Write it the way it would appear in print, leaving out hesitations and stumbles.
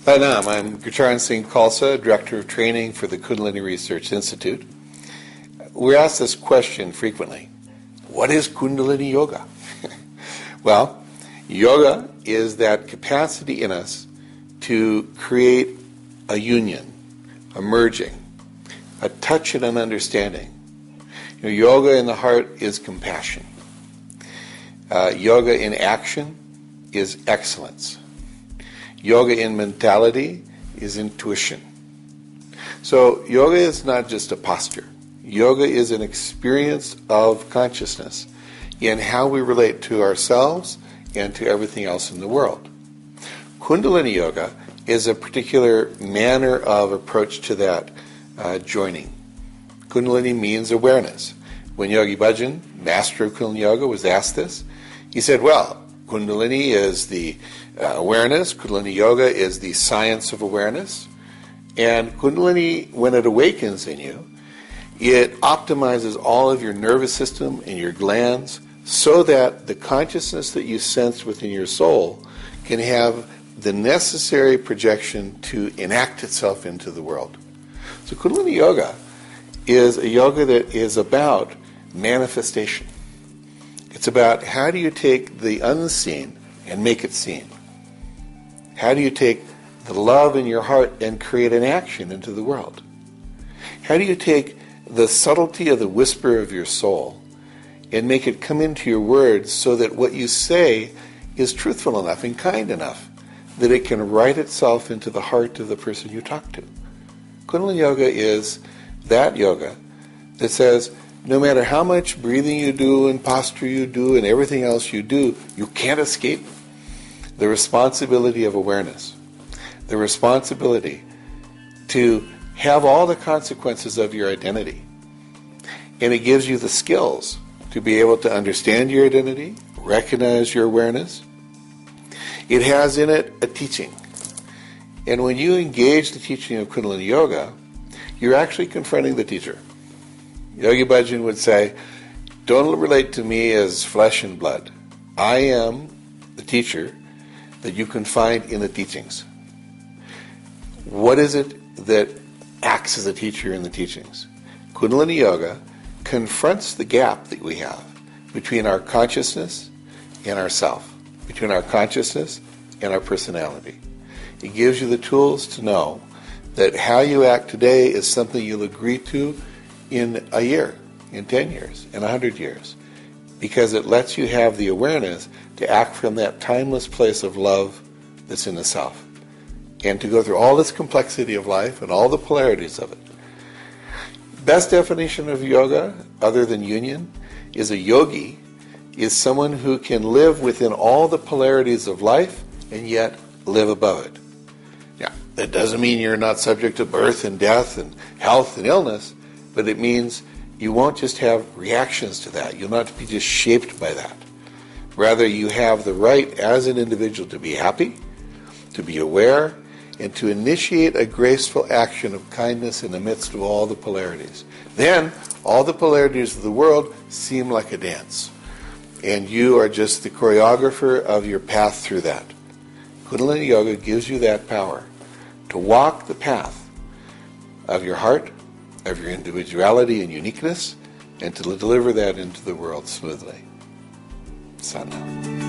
Nam, I'm Gurcharan Singh Khalsa, Director of Training for the Kundalini Research Institute. We're asked this question frequently. What is Kundalini Yoga? Well, yoga is that capacity in us to create a union, a merging, a touch and an understanding. Yoga in the heart is compassion. Yoga in action is excellence. Yoga in mentality is intuition. So yoga is not just a posture. Yoga is an experience of consciousness in how we relate to ourselves and to everything else in the world. Kundalini Yoga is a particular manner of approach to that joining. Kundalini means awareness. When Yogi Bhajan, master of Kundalini Yoga, was asked this, he said, well, Kundalini is the awareness, Kundalini Yoga is the science of awareness, and Kundalini, when it awakens in you, it optimizes all of your nervous system and your glands so that the consciousness that you sense within your soul can have the necessary projection to enact itself into the world. So Kundalini Yoga is a yoga that is about manifestation. It's about how do you take the unseen and make it seen? How do you take the love in your heart and create an action into the world? How do you take the subtlety of the whisper of your soul and make it come into your words so that what you say is truthful enough and kind enough that it can write itself into the heart of the person you talk to? Kundalini Yoga is that yoga that says, no matter how much breathing you do and posture you do and everything else you do, you can't escape the responsibility of awareness, the responsibility to have all the consequences of your identity. And it gives you the skills to be able to understand your identity, recognize your awareness. It has in it a teaching. And when you engage the teaching of Kundalini Yoga, you're actually confronting the teacher. Yogi Bhajan would say, don't relate to me as flesh and blood. I am the teacher that you can find in the teachings. What is it that acts as a teacher in the teachings? Kundalini Yoga confronts the gap that we have between our consciousness and our self, between our consciousness and our personality. It gives you the tools to know that how you act today is something you'll agree to in a year, in 10 years, in 100 years, because it lets you have the awareness to act from that timeless place of love that's in the self, and to go through all this complexity of life and all the polarities of it. Best definition of yoga, other than union, is a yogi is someone who can live within all the polarities of life and yet live above it. Now, that doesn't mean you're not subject to birth and death and health and illness, but it means you won't just have reactions to that. You'll not be just shaped by that. Rather, you have the right as an individual to be happy, to be aware, and to initiate a graceful action of kindness in the midst of all the polarities. Then, all the polarities of the world seem like a dance. And you are just the choreographer of your path through that. Kundalini Yoga gives you that power to walk the path of your heart, of your individuality and uniqueness, and to deliver that into the world smoothly. Sadhana.